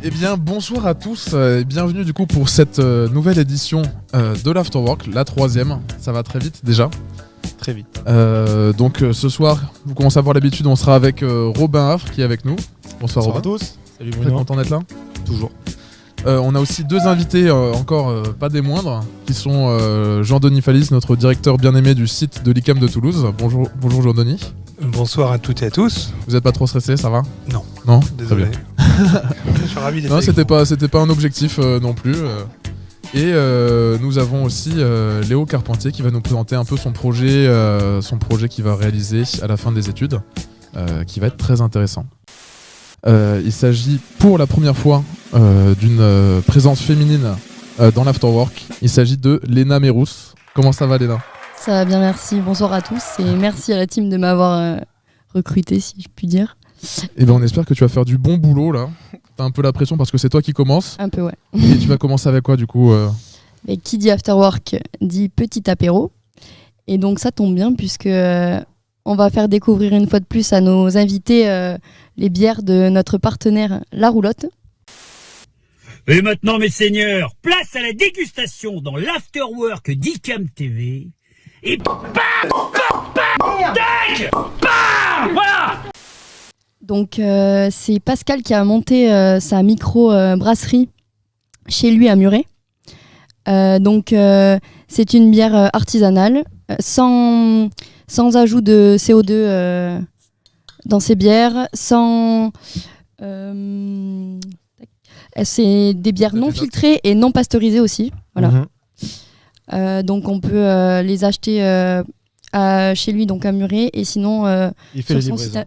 Eh bien bonsoir à tous et bienvenue du coup pour cette nouvelle édition de l'Afterwork, la 3e. Ça va très vite déjà. Très vite. Donc ce soir, vous commencez à avoir l'habitude, on sera avec Robin Havre qui est avec nous. Bonsoir Robin. À tous. Salut Très Bruno. content d'être là. Toujours. On a aussi deux invités, encore pas des moindres, qui sont Jean-Denis Fallis, notre directeur bien-aimé du site de l'ICAM de Toulouse. Bonjour Jean-Denis. Bonsoir à toutes et à tous. Vous n'êtes pas trop stressé, ça va ? Non. Non ? Désolé. Très bien. Je suis ravi d'être Non, avec c'était pas un objectif non plus. Et nous avons aussi Léo Carpentier qui va nous présenter un peu son projet qu'il va réaliser à la fin des études, qui va être très intéressant. Il s'agit pour la première fois d'une présence féminine dans l'Afterwork. Il s'agit de Léna Mérous. Comment ça va Léna ? Ça va bien, merci. Bonsoir à tous et merci à la team de m'avoir recruté, si je puis dire. Et ben on espère que tu vas faire du bon boulot là. T'as un peu la pression parce que c'est toi qui commence. Un peu, ouais. Et tu vas commencer avec quoi du coup Et qui dit afterwork dit petit apéro. Et donc ça tombe bien puisque on va faire découvrir une fois de plus à nos invités les bières de notre partenaire La Roulotte. Et maintenant, mes seigneurs, place à la dégustation dans l'Afterwork d'ICAM TV. Et bam, voilà. Donc c'est Pascal qui a monté sa micro-brasserie chez lui à Muret. Donc c'est une bière artisanale, sans ajout de CO2 dans ses bières, c'est des bières non filtrées et non pasteurisées aussi. Voilà. Donc on peut les acheter chez lui, donc à Muret, et sinon Il fait les livraisons.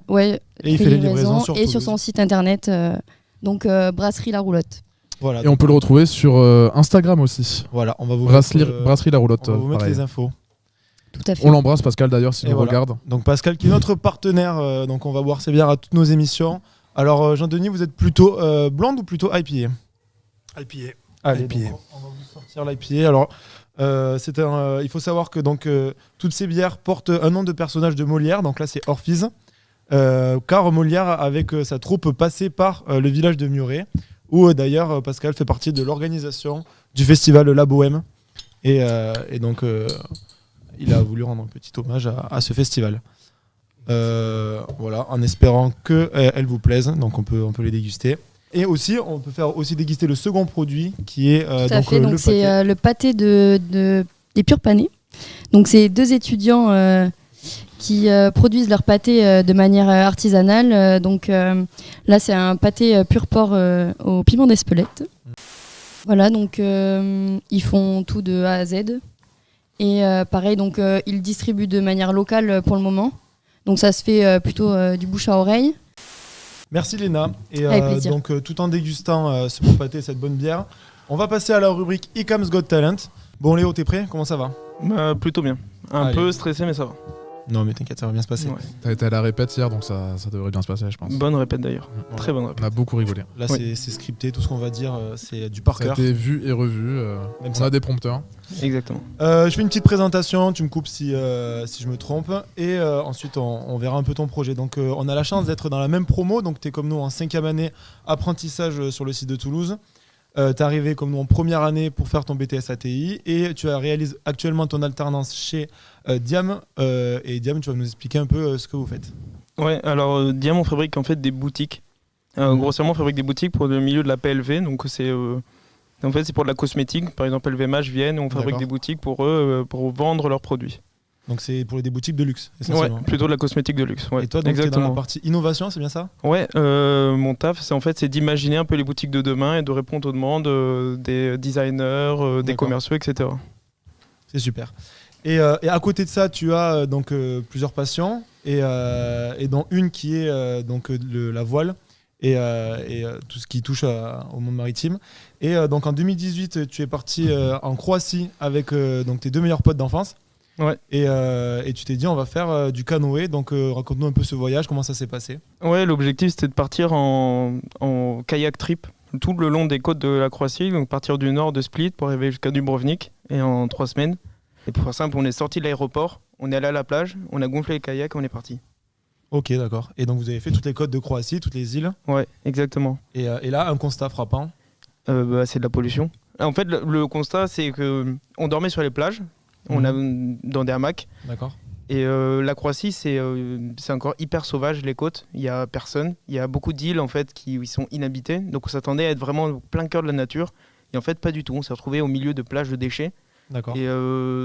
il fait les livraisons sur et sur Toulouse. son site internet, donc Brasserie La Roulotte. Voilà. Et on peut le retrouver sur Instagram aussi. Voilà, on va vous Brasserie La Roulotte. on va vous mettre pareil. les infos. Tout à fait. On l'embrasse Pascal d'ailleurs s'il Et nous voilà. regarde. Donc Pascal qui est notre partenaire, donc on va boire ses bières à toutes nos émissions. Alors Jean-Denis, vous êtes plutôt blonde ou plutôt IPA ? IPA. Allez, IPA. donc, on va vous sortir l'IPA. Alors il faut savoir que donc toutes ces bières portent un nom de personnage de Molière. Donc là c'est Orphise, car Molière avec sa troupe passait par le village de Muret, où d'ailleurs Pascal fait partie de l'organisation du festival La Bohème, et donc il a voulu rendre un petit hommage à ce festival. Voilà, en espérant qu'elles vous plaisent, donc on peut les déguster. Et aussi, on peut faire aussi déguster le second produit qui est Tout à fait. le Donc c'est pâté. le pâté des Purs Panés. Donc c'est deux étudiants qui produisent leur pâté de manière artisanale. Donc là c'est un pâté pur porc au piment d'Espelette. Voilà, donc ils font tout de A à Z. Et pareil, donc ils distribuent de manière locale pour le moment. Donc ça se fait plutôt du bouche à oreille. Merci Léna. Et Avec plaisir. donc tout en dégustant ce bon pâté, cette bonne bière, on va passer à la rubrique ICAM's Got Talent. Bon Léo, t'es prêt ? Comment ça va ? Plutôt bien. Un Allez. peu stressé, mais ça va. Non mais t'inquiète, ça va bien se passer. Ouais. T'as été à la répète hier donc ça devrait bien se passer je pense. Bonne répète d'ailleurs. Voilà. Très bonne On répète. a beaucoup rigolé. Là Oui. c'est scripté, tout ce qu'on va dire c'est du par Ça a cœur. été vu et revu. Même On ça. a des prompteurs. Exactement. Je fais une petite présentation, tu me coupes si je me trompe, et ensuite on verra un peu ton projet. Donc on a la chance d'être dans la même promo, donc tu es comme nous en 5e année apprentissage sur le site de Toulouse. Tu es arrivé comme nous en première année pour faire ton BTS ATI, et tu réalises actuellement ton alternance chez Diam. Et Diam, tu vas nous expliquer un peu ce que vous faites. Ouais, alors Diam, on fabrique en fait des boutiques. Grossièrement, on fabrique des boutiques pour le milieu de la PLV. Donc c'est en fait c'est pour de la cosmétique. Par exemple, LVMH viennent, on fabrique D'accord. des boutiques pour eux pour vendre leurs produits. Donc c'est pour des boutiques de luxe, Ouais, essentiellement. plutôt de la cosmétique de luxe. Ouais, Et toi, donc, tu es dans exactement. la partie innovation, c'est bien ça ? Ouais, mon taf, c'est d'imaginer un peu les boutiques de demain et de répondre aux demandes des designers, des D'accord. commerciaux, etc. C'est super. Et à côté de ça, tu as donc plusieurs passions, et dont une qui est donc la voile et tout ce qui touche au monde maritime. Et donc en 2018, tu es parti en Croatie avec donc tes deux meilleurs potes d'enfance. Ouais. Et tu t'es dit on va faire du canoë. Donc raconte-nous un peu ce voyage, comment ça s'est passé. Ouais, l'objectif c'était de partir en kayak trip tout le long des côtes de la Croatie, donc partir du nord de Split pour arriver jusqu'à Dubrovnik et en 3 semaines. Et pour faire simple, on est sorti de l'aéroport, on est allé à la plage, on a gonflé les kayaks et on est parti. Ok, d'accord. Et donc vous avez fait toutes les côtes de Croatie, toutes les îles. Ouais, exactement. Et là, un constat frappant. C'est de la pollution. En fait, le constat, c'est qu'on dormait sur les plages, dans des hamacs. D'accord. Et la Croatie, c'est encore hyper sauvage, les côtes. Il n'y a personne. Il y a beaucoup d'îles en fait, qui sont inhabitées. Donc on s'attendait à être vraiment au plein cœur de la nature. Et en fait, pas du tout. On s'est retrouvé au milieu de plages de déchets. D'accord. Et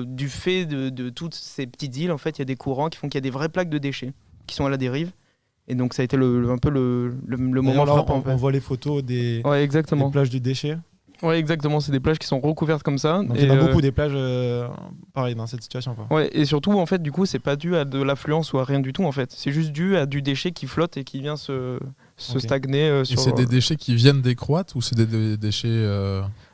du fait de toutes ces petites îles, en fait, il y a des courants qui font qu'il y a des vraies plaques de déchets qui sont à la dérive. Et donc ça a été un peu le moment D'ailleurs, frappant. là, En fait. on voit les photos des Exactement. plages du déchet. Ouais, exactement. C'est des plages qui sont recouvertes comme ça. Donc et il y en a beaucoup des plages pareil dans cette situation, quoi. Ouais, et surtout, en fait, du coup, c'est pas dû à de l'affluence ou à rien du tout, en fait. C'est juste dû à du déchet qui flotte et qui vient se Ok. stagner Et sur. c'est des déchets qui viennent des Croates ou c'est des déchets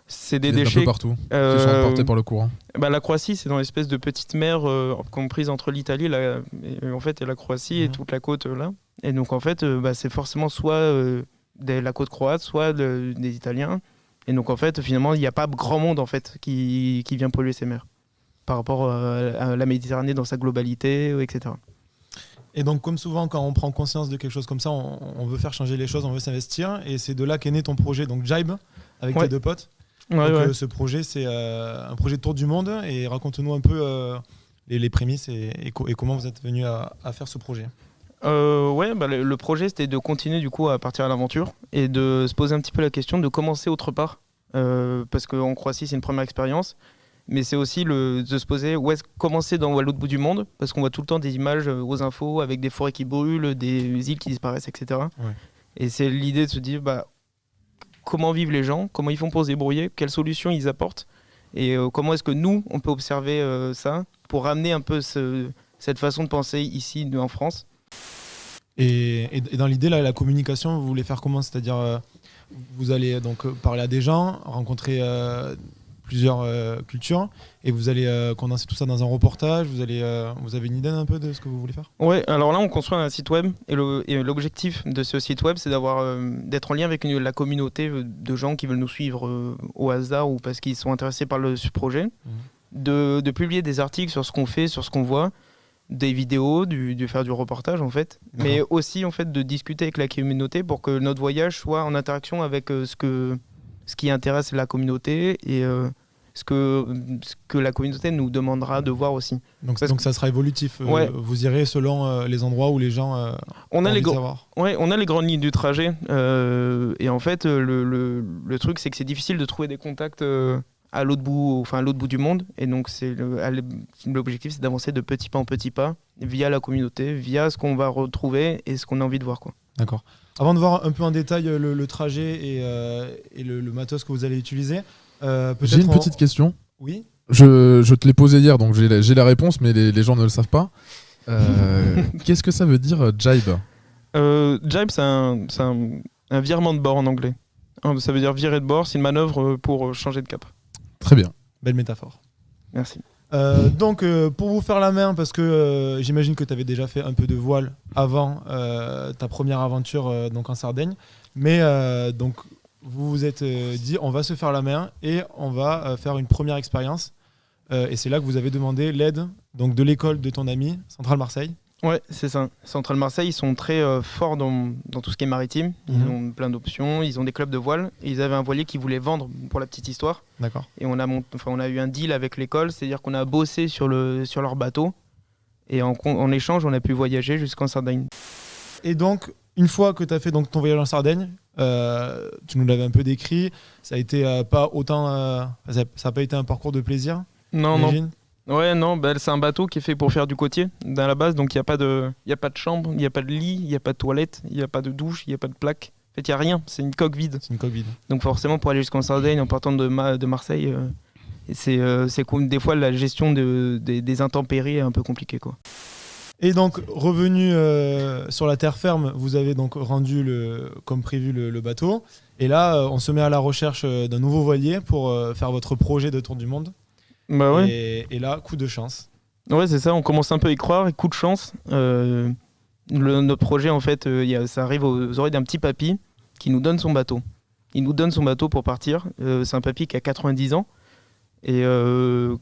C'est qui des viennent d'un peu déchets. partout, qui sont emportés par le courant? La Croatie, c'est dans l'espèce de petite mer comprise entre l'Italie et la Croatie et toute la côte là. Et donc, en fait, c'est forcément soit la côte croate, soit des Italiens. Et donc, en fait, finalement, il n'y a pas grand monde en fait, qui vient polluer ces mers par rapport à la Méditerranée dans sa globalité, etc. Et donc, comme souvent, quand on prend conscience de quelque chose comme ça, on veut faire changer les choses, on veut s'investir. Et c'est de là qu'est né ton projet, donc Jibe, avec tes deux potes. Ouais, Donc, ouais. ce projet, c'est un projet de tour du monde. Et raconte-nous un peu les prémices et comment vous êtes venu à faire ce projet. Le projet, c'était de continuer du coup à partir à l'aventure et de se poser un petit peu la question de commencer autre part. Parce qu'en Croatie, c'est une première expérience. Mais c'est aussi de se poser où est-ce commencer à l'autre bout du monde, parce qu'on voit tout le temps des images aux infos avec des forêts qui brûlent, des îles qui disparaissent, etc. Ouais. Et c'est l'idée de se dire comment vivent les gens, comment ils font pour se débrouiller, quelles solutions ils apportent, et comment est-ce que nous, on peut observer ça pour ramener un peu cette façon de penser ici, en France. Et dans l'idée, là, la communication, vous voulez faire comment? C'est-à-dire, vous allez donc parler à des gens, rencontrer plusieurs cultures, et vous allez condenser tout ça dans un reportage. Vous avez une idée un peu de ce que vous voulez faire? Ouais, alors là, on construit un site web, et l'objectif de ce site web, c'est d'être en lien avec la communauté de gens qui veulent nous suivre au hasard ou parce qu'ils sont intéressés par ce projet, de publier des articles sur ce qu'on fait, sur ce qu'on voit, des vidéos, de faire du reportage en fait, mais aussi en fait de discuter avec la communauté pour que notre voyage soit en interaction avec ce qui intéresse la communauté et ce que la communauté nous demandera de voir aussi. Donc ça sera évolutif. Ouais. Vous irez selon les endroits où les gens on a ont les envie de savoir. Ouais, on a les grandes lignes du trajet et en fait le truc c'est que c'est difficile de trouver des contacts à l'autre bout du monde, et donc l'objectif c'est d'avancer de petit pas en petit pas via la communauté, via ce qu'on va retrouver et ce qu'on a envie de voir, quoi. D'accord. Avant de voir un peu en détail le trajet et le matos que vous allez utiliser, peut-être J'ai une petite question. Oui. Je te l'ai posée hier, donc j'ai la réponse, mais les gens ne le savent pas. Qu'est-ce que ça veut dire jibe? Jibe, c'est un virement de bord en anglais. Ça veut dire virer de bord, c'est une manœuvre pour changer de cap. Très bien. Belle métaphore. Merci. Donc pour vous faire la main, parce que j'imagine que tu avais déjà fait un peu de voile avant ta première aventure donc en Sardaigne, mais donc vous vous êtes dit on va se faire la main et on va faire une première expérience, et c'est là que vous avez demandé l'aide donc de l'école de ton ami Centrale Marseille. Ouais, c'est ça. Centrale Marseille, ils sont très forts dans tout ce qui est maritime. Ils ont plein d'options, ils ont des clubs de voile. Et ils avaient un voilier qu'ils voulaient vendre pour la petite histoire. D'accord. Et on a eu un deal avec l'école, c'est-à-dire qu'on a bossé sur leur bateau. Et en échange, on a pu voyager jusqu'en Sardaigne. Et donc, une fois que tu as fait donc, ton voyage en Sardaigne, tu nous l'avais un peu décrit, ça a été pas autant... ça n'a pas été un parcours de plaisir, Non. j'imagine. Ouais, non, c'est un bateau qui est fait pour faire du côtier, à la base, donc il n'y a pas de chambre, il n'y a pas de lit, il n'y a pas de toilette, il n'y a pas de douche, il n'y a pas de plaque. En fait, il n'y a rien, c'est une coque vide. C'est une coque vide. Donc forcément, pour aller jusqu'en Sardaigne, en partant de Marseille, c'est cool. Des fois, la gestion des intempéries est un peu compliquée, quoi. Et donc, revenu sur la terre ferme, vous avez donc rendu, comme prévu, le bateau. Et là, on se met à la recherche d'un nouveau voilier pour faire votre projet de tour du monde. Bah ouais. Et là, coup de chance. Ouais, c'est ça, on commence un peu à y croire, et coup de chance. Notre projet, en fait, ça arrive aux oreilles d'un petit papy qui nous donne son bateau. Il nous donne son bateau pour partir. C'est un papy qui a 90 ans. et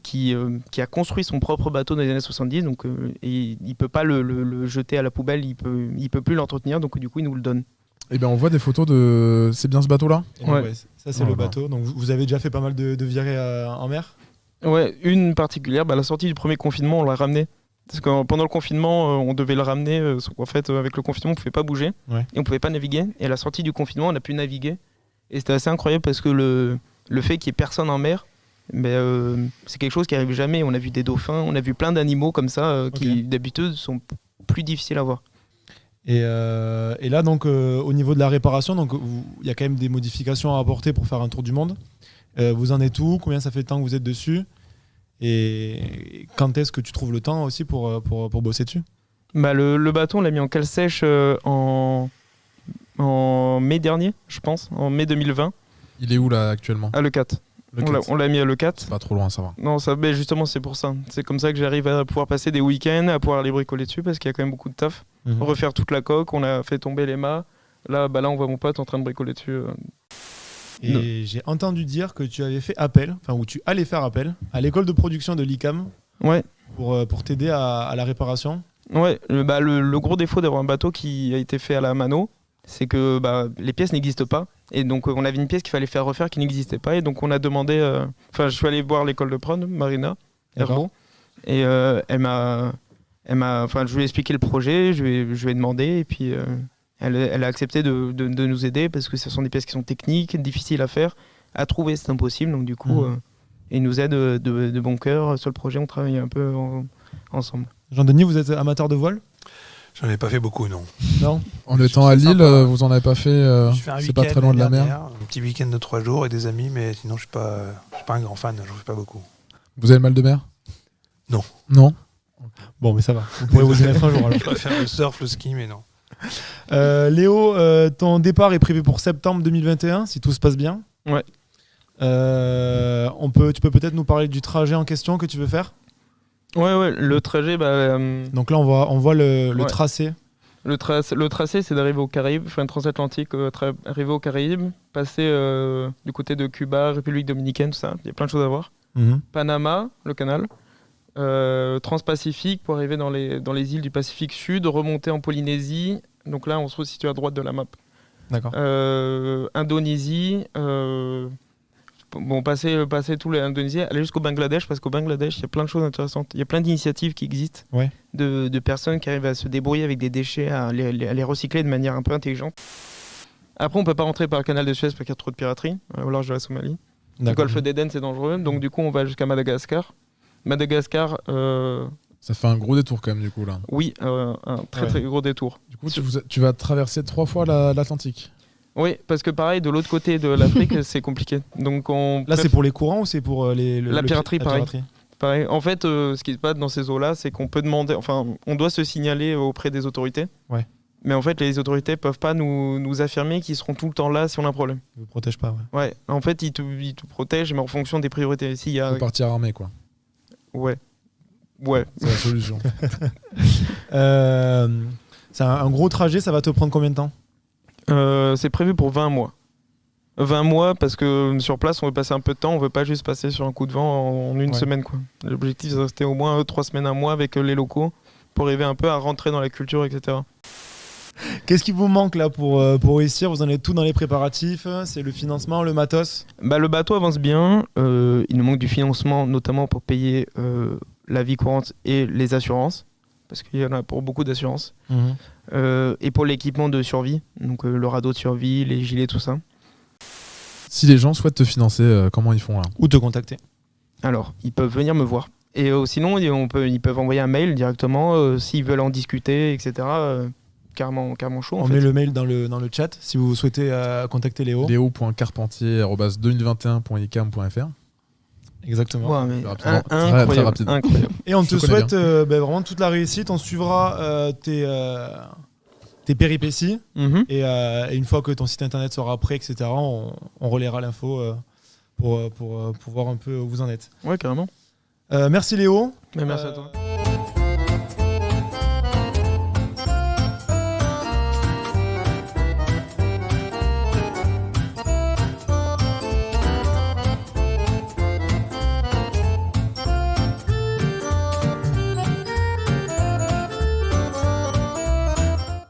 qui a construit son propre bateau dans les années 70, donc et il peut pas le jeter à la poubelle, il peut plus l'entretenir, donc du coup il nous le donne. Eh bien, on voit des photos de. C'est bien ce bateau-là? Et donc, Ouais. ouais, ça c'est Oh le là là. bateau. Donc vous avez déjà fait pas mal de virées en mer. Ouais, une particulière, à la sortie du premier confinement, on l'a ramené. Parce que pendant le confinement, on devait le ramener, sauf qu'en fait, avec le confinement, on pouvait pas bouger, Ouais. et on pouvait pas naviguer. Et à la sortie du confinement, on a pu naviguer. Et c'était assez incroyable parce que le fait qu'il y ait personne en mer, c'est quelque chose qui arrive jamais. On a vu des dauphins, on a vu plein d'animaux comme ça qui d'habitude sont plus difficiles à voir. Et là, donc, au niveau de la réparation, donc il y a quand même des modifications à apporter pour faire un tour du monde. Vous en êtes où? Combien ça fait de temps que vous êtes dessus? Et quand est-ce que tu trouves le temps aussi pour bosser dessus? Le bateau, on l'a mis en cale sèche en mai dernier, je pense, en mai 2020, Il est où là actuellement? à Leucate. Le On l'a- Cat. On l'a mis à Leucate. C'est pas trop loin, ça va. Non, justement, c'est pour ça. C'est comme ça que j'arrive à pouvoir passer des week-ends, à pouvoir aller bricoler dessus, parce qu'il y a quand même beaucoup de taf. Refaire toute la coque, on a fait tomber les mâts. Là, on voit mon pote en train de bricoler dessus. Et j'ai entendu dire que tu avais fait appel, enfin, ou tu allais faire appel à l'école de production de l'ICAM Ouais, pour t'aider à la réparation. ouais. Le gros défaut d'avoir un bateau qui a été fait à la mano, c'est que les pièces n'existent pas. Et donc, on avait une pièce qu'il fallait faire refaire qui n'existait pas. Et donc, on a demandé. Enfin, je suis allé voir l'école de prod, Marina Herbeau. Et elle m'a. Enfin, je lui ai expliqué le projet, je lui ai demandé. Et puis, elle a accepté de nous aider parce que ce sont des pièces qui sont techniques, difficiles à faire. À trouver, c'est impossible. Donc, du coup, il nous aide de bon cœur sur le projet. On travaille un peu ensemble. Jean-Denis, vous êtes amateur de voile? J'en ai pas fait beaucoup, non. Non? En Je étant trouve à ça Lille, sympa. vous en avez pas fait. Je fais un C'est pas week-end très loin de la l'année mer. dernière, un petit week-end de 3 jours et des amis, mais sinon je suis pas un grand fan, j'en fais pas beaucoup. Vous avez le mal de mer? Non. Non? Bon, mais ça va. Vous pourrez vous y mettre un jour alors. Je préfère le surf, le ski, mais non. Léo, ton départ est prévu pour septembre 2021, si tout se passe bien. Ouais. Tu peux peut-être nous parler du trajet en question que tu veux faire. Ouais, le trajet, Donc là, on voit le Ouais. tracé. le tracé, c'est d'arriver aux Caraïbes, faire une transatlantique, arriver aux Caraïbes, passer du côté de Cuba, République dominicaine, tout ça. Il y a plein de choses à voir. Panama, le canal. Transpacifique pour arriver dans les îles du Pacifique Sud, remonter en Polynésie. Donc là, on se situe à droite de la map. D'accord. Indonésie. Passer tout l'Indonésie, aller jusqu'au Bangladesh, parce qu'au Bangladesh, il y a plein de choses intéressantes. Il y a plein d'initiatives qui existent, Ouais. de personnes qui arrivent à se débrouiller avec des déchets, à les recycler de manière un peu intelligente. Après, on peut pas rentrer par le canal de Suez parce qu'il y a trop de piraterie, au large de la Somalie. Le D'accord. golfe d'Éden, c'est dangereux, donc du coup, on va jusqu'à Madagascar. Madagascar, Ça fait un gros détour quand même, du coup, là. oui, un très très gros détour. Du coup, tu vas traverser 3 fois l'Atlantique. Oui, parce que pareil, de l'autre côté de l'Afrique, c'est compliqué. Donc Là, c'est pour les courants ou c'est pour La piraterie, pareil. En fait, ce qui se passe dans ces eaux-là, c'est qu'on peut demander, on doit se signaler auprès des autorités. Ouais. Mais en fait, les autorités peuvent pas nous affirmer qu'ils seront tout le temps là si on a un problème. Ils ne protègent pas, ouais. Ouais. En fait, ils te protègent, mais en fonction des priorités. S'il y a, Faut partir armé, quoi. ouais. C'est la solution. C'est un gros trajet, ça va te prendre combien de temps? C'est prévu pour 20 mois. 20 mois parce que sur place, on veut passer un peu de temps, on veut pas juste passer sur un coup de vent en une semaine, quoi. L'objectif, c'est de rester au moins 3 semaines, un mois avec les locaux pour arriver un peu à rentrer dans la culture, etc. Qu'est-ce qui vous manque là pour réussir? Vous en êtes tout dans les préparatifs? C'est le financement, le matos? Le bateau avance bien. Il nous manque du financement, notamment pour payer la vie courante et les assurances, parce qu'il y en a pour beaucoup d'assurances. Et pour l'équipement de survie, donc le radeau de survie, les gilets, tout ça. Si les gens souhaitent te financer, comment ils font là? Ou te contacter? Alors, ils peuvent venir me voir. Et sinon, ils peuvent envoyer un mail directement s'ils veulent en discuter, etc. Carrément chaud. On met le mail dans le chat si vous souhaitez contacter Léo. Léo.carpentier@2021.icam.fr. Exactement. Ouais, mais Rapidement. incroyable, Très rapide. incroyable. Et on Je te te connais souhaite vraiment toute la réussite. On suivra tes péripéties. Mhm. Et une fois que ton site internet sera prêt, etc., on relaiera l'info pour voir un peu où vous en êtes. Ouais, carrément. Merci Léo. Mais merci à toi.